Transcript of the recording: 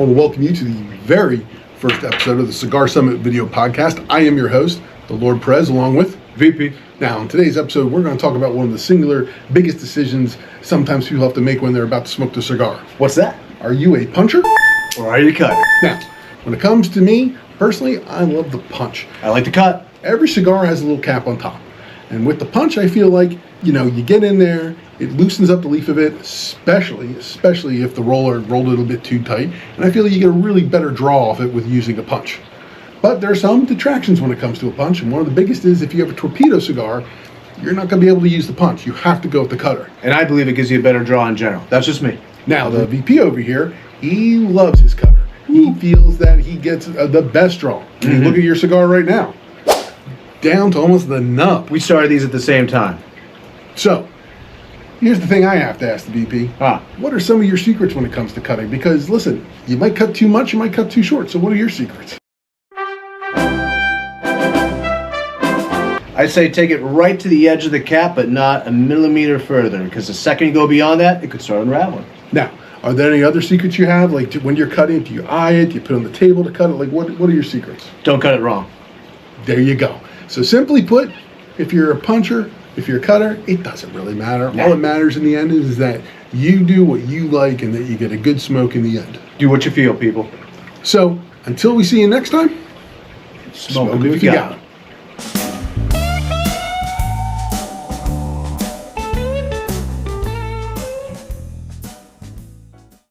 want to welcome you to the very first episode of the Cigar Summit Video Podcast. I am your host, the Lord Prez, along with VP. Now, in today's episode, we're going to talk about one of the singular biggest decisions sometimes people have to make when they're about to smoke their cigar. What's that? Are you a puncher? Or are you a cutter? Now, when it comes to me, personally, I love the punch. I like to cut. Every cigar has a little cap on top. And with the punch, I feel like, you get in there, it loosens up the leaf a bit, especially if the roller rolled it a bit too tight. And I feel like you get a really better draw off it with using a punch. But there are some detractions when it comes to a punch, and one of the biggest is if you have a torpedo cigar, you're not going to be able to use the punch. You have to go with the cutter. And I believe it gives you a better draw in general. That's just me. Now, the VP over here, he loves his cutter. He feels that he gets the best draw. I mean, look at your cigar right now. Down to almost the nub. We started these at the same time. So, here's the thing I have to ask the VP. What are some of your secrets when it comes to cutting? Because, listen, you might cut too much, you might cut too short. So what are your secrets? I'd say take it right to the edge of the cap, but not a millimeter further, because the second you go beyond that, it could start unraveling. Now, are there any other secrets you have? Like, when you're cutting, do you eye it? Do you put it on the table to cut it? Like, what are your secrets? Don't cut it wrong. There you go. So simply put, if you're a puncher, if you're a cutter, it doesn't really matter. All that matters in the end is that you do what you like and that you get a good smoke in the end. Do what you feel, people. So, until we see you next time, Smoke if you got it.